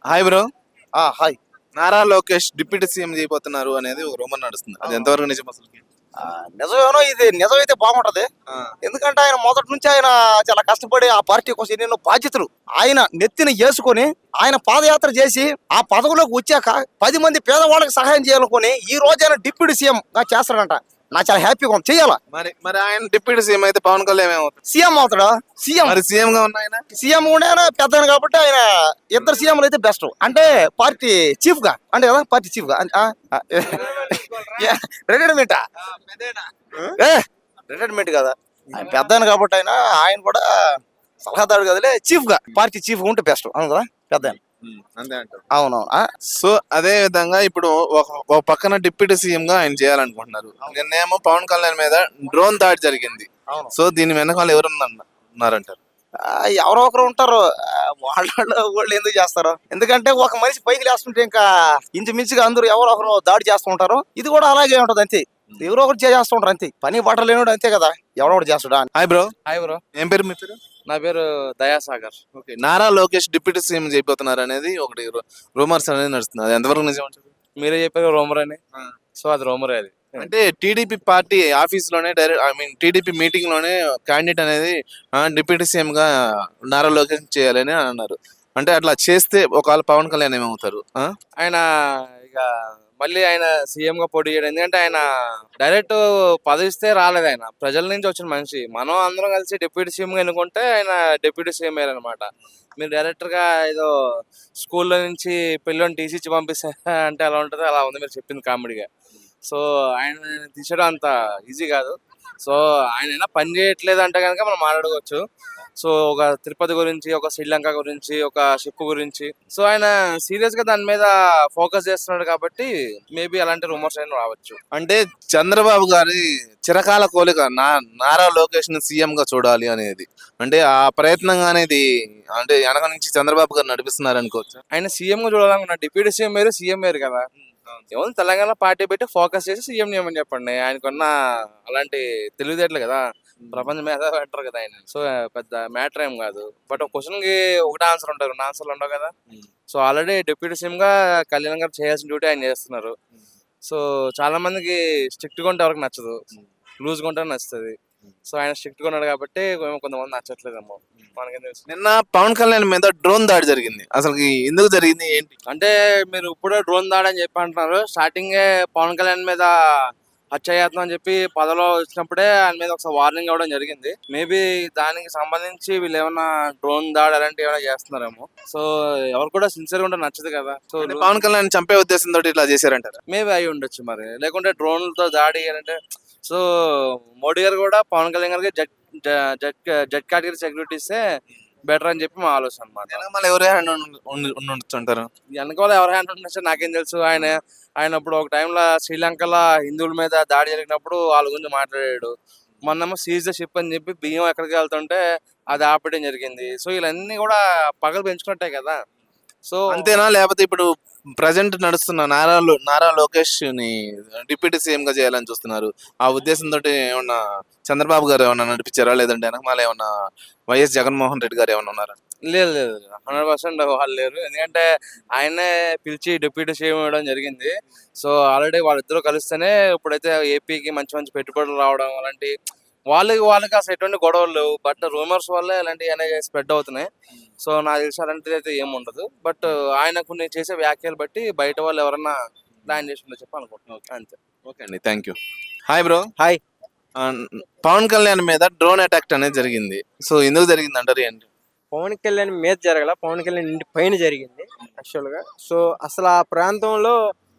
Hi bro. Hi. Nara Lokesh deputy CM చేయబోతున్నారు అనేది ఒక రూమర్ నడుస్తుంది. అది ఎంతవరకు నిజం అసలు? నిజమేనో ఇది నిజమైతే బాగుంటది. ఎందుకంటే ఆయన మొదటి నుంచి ఆయన చాలా కష్టపడి ఆ పార్టీ కోసం ఎన్నెన్నో బాధ్యతలు ఆయన నెత్తిన వేసుకొని ఆయన పాదయాత్ర చేసి ఆ పదవిలోకి వచ్చాక 10 మంది పేదవాళ్ళకి సహాయం చేయాలనుకొని ఈ రోజు ఆయన డిప్యూటీ సీఎం గా చేస్తాడంట. నాకు చాలా హ్యాపీగా ఉంది. చెయ్యాలా? మరి మరి ఆయన డిప్యూటీ సీఎం అయితే పవన్ కళ్యాణ్ ఏమవుతారు? సీఎం అవుతాడా? సీఎం మరి సీఎం గా ఉన్న ఆయన సీఎం కూడా పెద్ద కాబట్టి ఆయన ఇద్దరు సీఎంలు అయితే బెస్ట్. అంటే పార్టీ చీఫ్ గా అంటే కదా పార్టీ చీఫ్ గా రిటైర్మెంటా రిటైర్మెంట్ కదా ఆయన పెద్ద కాబట్టి ఆయన కూడా సలహాదారు కదలే చీఫ్ గా పార్టీ చీఫ్ గా ఉంటే బెస్ట్ అవును కదా పెద్ద అంతే అంటారు. అవునవును. సో అదే విధంగా ఇప్పుడు ఒక పక్కన డిప్యూటీ సీఎం గా ఆయన చేయాలనుకుంటున్నారు. నిన్నేమో పవన్ కళ్యాణ్ మీద డ్రోన్ దాడి జరిగింది. అవును. సో దీని వెనకాల ఎవరు ఉన్నారంటారు? ఎవరో ఒకరు ఉంటారు. వాళ్ళు ఎందుకు చేస్తారు? ఎందుకంటే ఒక మనిషి పైకి లేస్తుంటే ఇంకా ఇంచుమించుగా అందరూ ఎవరో ఒకరు దాడి చేస్తూ ఉంటారు. ఇది కూడా అలాగే ఉంటది అంతే. ఎవరో ఒకరు చేస్తూ ఉంటారు అంతే. పని బట్టలు లేనుడు అంతే కదా ఎవరో ఒకటి చేస్తాడా. Hi bro. హాయ్ బ్రో, ఏం పేరు మీ పేరు? నా పేరు Dayasagar. Okay, Nara Lokesh deputy CM చేయబోతున్నారు అనేది ఒకటి రూమర్స్ అనేది నడుస్తుంది. అది ఎంతవరకు నిజం అంటారు? మీరే చెప్పారు రోమర్ అని, సో అది రోమరే. అది అంటే టీడీపీ పార్టీ ఆఫీస్ లోనే డైరెక్ట్ టీడీపీ మీటింగ్ లోనే క్యాండిడేట్ అనేది డిప్యూటీ సీఎం గా నారా లోకేష్ చేయాలని అన్నారు. అంటే అట్లా చేస్తే ఒకవేళ పవన్ కళ్యాణ్ ఏమవుతారు? ఆయన ఇక మళ్ళీ ఆయన సీఎం గా పోటీ చేయడం, ఎందుకంటే ఆయన డైరెక్ట్ పదవిస్తే రాలేదు. ఆయన ప్రజల నుంచి వచ్చిన మనిషి. మనం అందరం కలిసి డిప్యూటీ సీఎం గా ఎన్నుకుంటే ఆయన డిప్యూటీ సీఎం అనమాట. మీరు డైరెక్టర్ గా ఏదో స్కూల్లో నుంచి పిల్లని టీసీ ఇచ్చి పంపిస్తే అంటే అలా ఉంటుంది. అలా ఉంది మీరు చెప్పింది కామెడీగా. సో ఆయన తీసడం అంత ఈజీ కాదు. సో ఆయన పని చేయట్లేదు అంటే కనుక మనం మాట్లాడుకోవచ్చు. సో ఒక తిరుపతి గురించి, ఒక శ్రీలంక గురించి, ఒక షిప్ గురించి, సో ఆయన సీరియస్ గా దాని మీద ఫోకస్ చేస్తున్నాడు కాబట్టి మేబీ అలాంటి రూమర్స్ అయినా రావచ్చు. అంటే చంద్రబాబు గారి చిరకాల కోరిక నారా లోకేష్ ని సీఎం గా చూడాలి అనేది, అంటే ఆ ప్రయత్నంగా అనేది అంటే వెనక నుంచి చంద్రబాబు గారు నడిపిస్తున్నారు అనుకోవచ్చు. ఆయన సీఎం గా చూడాలనుకున్న డిప్యూటీ సీఎం వేరు, సీఎం వేరు కదా. ఏమో తెలంగాణ పార్టీ పెట్టి ఫోకస్ చేసి సీఎం చేయమని చెప్పండి. ఆయనకున్న అలాంటి తెలివితేటలు కదా, ప్రపంచం మీద పెట్టరు కదా ఆయన. సో పెద్ద మ్యాటర్ ఏం కాదు. బట్ ఒక క్వశ్చన్ కి ఒకటే ఆన్సర్ ఉంటారు, 2 ఆన్సర్లు ఉండవు కదా. సో ఆల్రెడీ డిప్యూటీ సీఎం గా కళ్యాణ్ గారు చేయాల్సిన డ్యూటీ ఆయన చేస్తున్నారు. సో చాలా మందికి స్ట్రిక్ట్ గా ఉంటే ఎవరికి నచ్చదు, లూజ్ గా ఉంటే నచ్చుతుంది. సో ఆయన స్ట్రిక్ట్ గా ఉన్నాడు కాబట్టి కొంతమంది నచ్చట్లేదేమో, మనకేం తెలుసు. నిన్న పవన్ కళ్యాణ్ మీద డ్రోన్ దాడి జరిగింది. అసలు ఎందుకు జరిగింది ఏంటి? అంటే మీరు ఇప్పుడే డ్రోన్ దాడి అని చెప్పి అంటున్నారు. స్టార్టింగే పవన్ కళ్యాణ్ మీద హత్యాయత్నం అని చెప్పి పదవిలో వచ్చినప్పుడే ఆయన మీద ఒకసారి వార్నింగ్ ఇవ్వడం జరిగింది. మేబీ దానికి సంబంధించి వీళ్ళు ఏమైనా డ్రోన్ దాడి అలాంటివి ఏమైనా చేస్తున్నారేమో. సో ఎవరు కూడా సిన్సియర్ గా ఉంటే నచ్చదు కదా. సో అంటే పవన్ కళ్యాణ్ చంపే ఉద్దేశంతో ఇట్లా చేశారంటారు. మేబీ అయి ఉండొచ్చు మరి. లేకుంటే డ్రోన్లతో దాడి అంటే, సో మోడీ గారు కూడా పవన్ కళ్యాణ్ గారికి జెడ్ కేటగిరీ సెక్యూరిటీ ఇస్తే బెటర్ అని చెప్పి మా ఆలోచన అనమాట. మళ్ళీ ఎవరే హ్యాండ్ ఉండొచ్చు అంటారు. వెనకాల ఎవరి హ్యాండ్ ఉండొచ్చు నాకేం తెలుసు. ఆయన ఇప్పుడు ఒక టైంలో శ్రీలంకలో హిందువుల మీద దాడి జరిగినప్పుడు వాళ్ళ గురించి మాట్లాడాడు. మొన్నేమో సీజ్ ద షిప్ అని చెప్పి బియ్యం ఎక్కడికి వెళ్తుంటే అది ఆపేయడం జరిగింది. సో ఇవన్నీ కూడా పగలు పెంచుకున్నట్టే కదా. సో అంతేనా, లేకపోతే ఇప్పుడు ప్రజెంట్ నడుస్తున్న నారా లోకేష్ ని డిప్యూటీ సీఎం గా చేయాలని చూస్తున్నారు? ఆ ఉద్దేశంతో ఏమన్నా చంద్రబాబు గారు ఏమన్నా నడిపించారా, లేదంటే వెనకమాల ఏమన్నా వైఎస్ జగన్మోహన్ రెడ్డి గారు ఏమన్నా ఉన్నారా? లేదు లేదు, 100% వాళ్ళు లేరు. ఎందుకంటే ఆయనే పిలిచి డిప్యూటీ సీఎం ఇవ్వడం జరిగింది. సో ఆల్రెడీ వాళ్ళిద్దరూ కలిస్తేనే ఇప్పుడైతే ఏపీకి మంచి మంచి పెట్టుబడులు రావడం అలాంటి, వాళ్ళకి అసలు ఎటువంటి గొడవలు లేవు. బట్ రూమర్స్ వల్లే ఇలాంటివి అనేవి స్ప్రెడ్ అవుతున్నాయి. సో నాకు తెలిసి అలాంటిది అయితే ఏముండదు. బట్ ఆయన కొన్ని చేసే వ్యాఖ్యలు బట్టి బయట వాళ్ళు ఎవరన్నా ప్లాన్ చేసిందో చెప్పి అనుకుంటున్నాను అంతే. ఓకే అండి, thank you. Hi bro. Hi. Pawan Kalyan మీద డ్రోన్ అటాక్ అనేది జరిగింది. సో ఎందుకు జరిగింది అంటారు ఏంటి? పవన్ కళ్యాణ్ మీద జరగల, పవన్ కళ్యాణ్ ఇంటి పైన జరిగింది యాక్చువల్గా. సో అసలు ఆ ప్రాంతంలో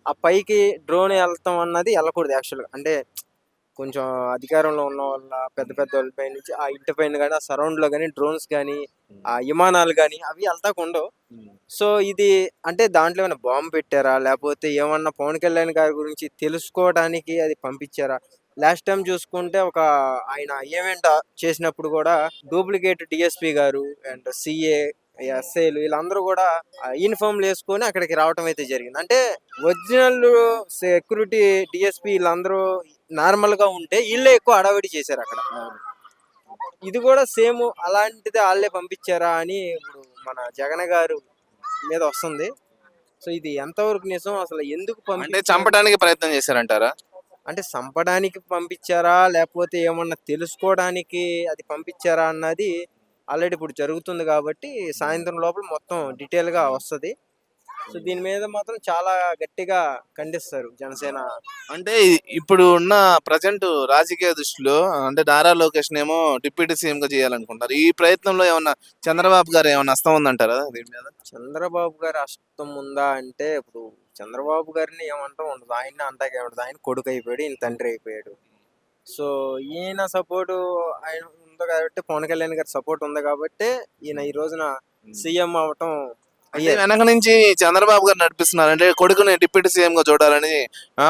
ఆ పైకి డ్రోన్ వెళ్తాం అన్నది వెళ్ళకూడదు యాక్చువల్గా. అంటే కొంచెం అధికారంలో ఉన్న వాళ్ళ పెద్ద పెద్ద వాళ్ళ పై నుంచి ఆ ఇంటి పైన కానీ, ఆ సరౌండ్ లో కానీ డ్రోన్స్ కానీ, ఆ విమానాలు కానీ అవి వెళ్తాకుండవు. సో ఇది అంటే దాంట్లో ఏమైనా బాంబు పెట్టారా, లేకపోతే ఏమన్నా పవన్ కళ్యాణ్ గారి గురించి తెలుసుకోవడానికి అది పంపించారా? లాస్ట్ టైం చూసుకుంటే ఒక ఆయన ఈవెంట్ చేసినప్పుడు కూడా డూప్లికేట్ డిఎస్పీ గారు అండ్ సిఏ ఎస్ఐలు వీళ్ళందరూ కూడా యూనిఫామ్లు వేసుకొని అక్కడికి రావటం అయితే జరిగింది. అంటే ఒరిజినల్ సెక్యూరిటీ డిఎస్పీ వీళ్ళందరూ నార్మల్ గా ఉంటే వీళ్ళే ఎక్కువ హడావిడి చేశారు అక్కడ. ఇది కూడా సేమ్ అలాంటిది వాళ్ళే పంపించారా అని ఇప్పుడు మన జగన్ గారు మీద వస్తుంది. సో ఇది ఎంతవరకు నిజం, అసలు ఎందుకు అంటే పంపించారు? చంపడానికి ప్రయత్నం చేశారంటారా? అంటే చంపడానికి పంపించారా లేకపోతే ఏమన్నా తెలుసుకోవడానికి అది పంపించారా అన్నది ఆల్రెడీ ఇప్పుడు జరుగుతుంది కాబట్టి సాయంత్రం లోపల మొత్తం డీటెయిల్ గా వస్తది. సో దీని మీద మాత్రం చాలా గట్టిగా ఖండిస్తారు జనసేన. అంటే ఇప్పుడు ఉన్న ప్రజెంట్ రాజకీయ దృష్టిలో అంటే నారా లోకేష్ ఏమో డిప్యూటీ సీఎం గా చేయాలనుకుంటారు. ఈ ప్రయత్నంలో ఏమన్నా చంద్రబాబు గారు ఏమన్నా హస్తం ఉందంటారా దీని మీద? చంద్రబాబు గారి అస్తం ఉందా అంటే ఇప్పుడు చంద్రబాబు గారిని ఏమంటాం ఉండదు, ఆయన్ని అంటాకే ఉండదు. ఆయన కొడుకు అయిపోయాడు, ఈయన తండ్రి అయిపోయాడు. సో ఈయన సపోర్ట్ ఆయన ఉంది కాబట్టి, పవన్ కళ్యాణ్ గారి సపోర్ట్ ఉంది కాబట్టి ఈయన ఈ రోజున సీఎం అవటం అంటే అయ్యేది. వెనక నుంచి చంద్రబాబు గారు నడిపిస్తున్నారు. అంటే కొడుకుని డిప్యూటీ సీఎం గా చూడాలని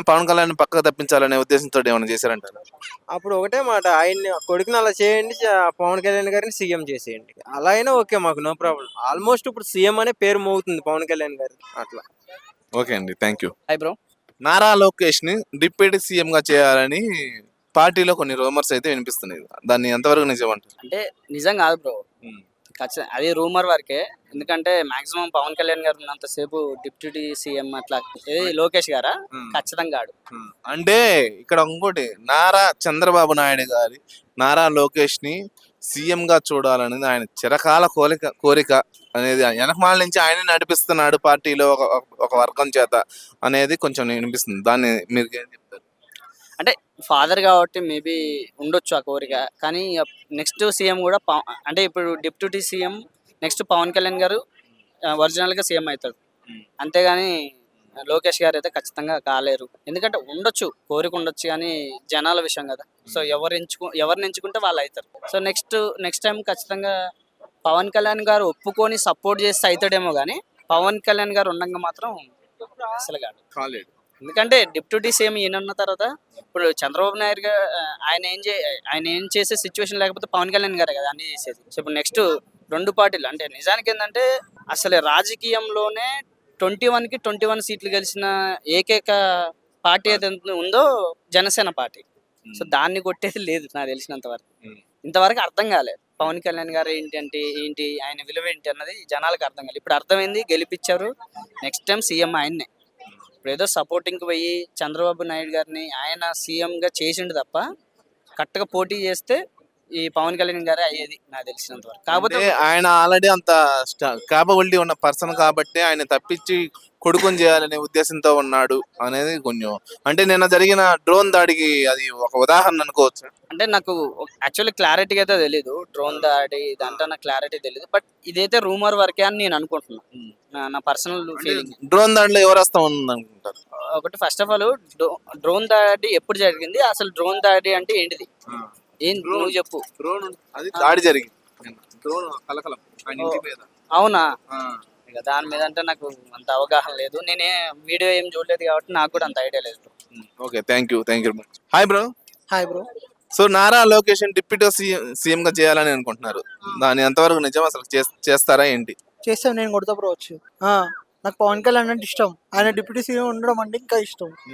పవన్ కళ్యాణ్ పక్కకు తప్పించాలనే ఉద్దేశంతో ఏమైనా చేశారంటారు? అప్పుడు ఒకటే మాట, ఆయన్ని కొడుకుని అలా చేయండి, పవన్ కళ్యాణ్ గారిని సీఎం చేసేయండి, అలా అయినా ఓకే, మాకు నో ప్రాబ్లం. ఆల్మోస్ట్ ఇప్పుడు సీఎం అనే పేరు మోగుతుంది పవన్ కళ్యాణ్ గారి అట్లా. ఓకే అండి, thank you. Hi bro. Nara Lokesh ని డిప్యూటీ సీఎం గా చేయాలని పార్టీలో కొన్ని రూమర్స్ అయితే వినిపిస్తున్నాయి. దాన్ని ఎంతవరకు నిజమంటారు? అంటే నిజం కాదు బ్రో, ఖచ్చితంగా అది రూమర్ వరకే. ఎందుకంటే మాక్సిమం పవన్ కళ్యాణ్ గారు ఉన్నంతసేపు డిప్యూటీ సీఎం అట్లా ఏది లోకేష్ గారా ఖచ్చితంగా ఆడు. అంటే ఇక్కడ ఇంకోటి, నారా చంద్రబాబు నాయుడు గారి నారా లోకేష్ ని సీఎం గా చూడాలనేది ఆయన చిరకాల కోరిక అనేది వెనకమాల నుంచి ఆయన నడిపిస్తున్నాడు పార్టీలో ఒక వర్గం చేత అనేది కొంచెం వినిపిస్తుంది. దాన్ని మీరు ఏం చెప్తారు? అంటే ఫాదర్ కాబట్టి మేబీ ఉండొచ్చు ఆ కోరిక, కానీ నెక్స్ట్ సీఎం కూడా అంటే ఇప్పుడు deputy CM next Pawan Kalyan garu original గా సీఎం అవుతాడు. అంతేగాని లోకేష్ గారు అయితే ఖచ్చితంగా కాలేరు. ఎందుకంటే ఉండొచ్చు, కోరిక ఉండొచ్చు, కానీ జనాల విషయం కదా. సో ఎవరిని ఎంచుకుంటే వాళ్ళు అవుతారు. సో నెక్స్ట్ టైం ఖచ్చితంగా పవన్ కళ్యాణ్ గారు ఒప్పుకొని సపోర్ట్ చేస్తే అవుతాడేమో, కానీ పవన్ కళ్యాణ్ గారు ఉండగా మాత్రం అసలు కాదు. కాలేదు. ఎందుకంటే డిప్యూటీ సీఎం ఈయన ఉన్న తర్వాత ఇప్పుడు చంద్రబాబు నాయుడు గారు ఆయన ఏం చేసే సిచ్యువేషన్ లేకపోతే పవన్ కళ్యాణ్ గారే కదా అన్ని చేసేది. సో ఇప్పుడు నెక్స్ట్ రెండు పార్టీలు అంటే నిజానికి ఏంటంటే అసలు రాజకీయంలోనే 21కి 21 సీట్లు గెలిచిన ఏకైక పార్టీ ఏదైతే ఉందో జనసేన పార్టీ. సో దాన్ని కొట్టేది లేదు నాకు తెలిసినంత వరకు. ఇంతవరకు అర్థం కాలేదు పవన్ కళ్యాణ్ గారు ఏంటి ఆయన విలువ ఏంటి అన్నది జనాలకు అర్థం కాలేదు. ఇప్పుడు అర్థమైంది, గెలిపించారు. నెక్స్ట్ టైం సీఎం ఆయన్నే. ఇప్పుడు ఏదో సపోర్టింగ్కి పోయి చంద్రబాబు నాయుడు గారిని ఆయన సీఎంగా చేసిండు తప్ప కరెక్ట్గా పోటీ చేస్తే ఈ పవన్ కళ్యాణ్ గారే అయ్యేది నాకు తెలిసినంత వరకు. కాకపోతే ఆయన ఆల్రెడీ అంత క్యాపబిలిటీ ఉన్న పర్సన్ కాబట్టి ఆయన తప్పించి కొడుకుని చేయాలనే ఉద్దేశంతో ఉన్నాడు అనేది కొంచెం, అంటే నిన్న జరిగిన డ్రోన్ దాడికి అది ఒక ఉదాహరణ అనుకోవచ్చు. అంటే నాకు యాక్చువల్లీ క్లారిటీగా అయితే తెలీదు, డ్రోన్ దాడి ఇదంతా నాకు క్లారిటీ తెలీదు. బట్ ఇదైతే రూమర్ వరకే అని నేను అనుకుంటున్నాను, నా పర్సనల్ ఫీలింగ్. డ్రోన్ దాడిలో ఎవరు వస్తా ఉంది అనుకుంటారు? ఒకటి ఫస్ట్ ఆఫ్ ఆల్ డ్రోన్ దాడి ఎప్పుడు జరిగింది, అసలు డ్రోన్ దాడి అంటే ఏంటిది, ఏం నువ్వు చెప్పు. డ్రోన్ అది దాడి జరిగింది, డ్రోన్ కలకలం ఆయన ఇంటి మీద. అవునా? ఇక దాని మీద అంటే నాకు అంత అవగాహన లేదు, నేనే వీడియో ఏం చూడలేదు కాబట్టి నాకు కూడా అంత ఐడియా లేదు. Okay, thank you much. Hi bro. Hi bro. So Nara Lokesh deputy CM గా చేయాలని అనుకుంటున్నారు. దాని ఎంతవరకు నిజం, అసలు చేస్తారా ఏంటి? చేస్తాను, నేను కొడతా బ్రో వచ్చి. నాకు పవన్ కళ్యాణ్ అంటే ఇష్టం, ఆయన డిప్యూటీ సీఎం ఉండడం అంటే ఇంకా ఇష్టం.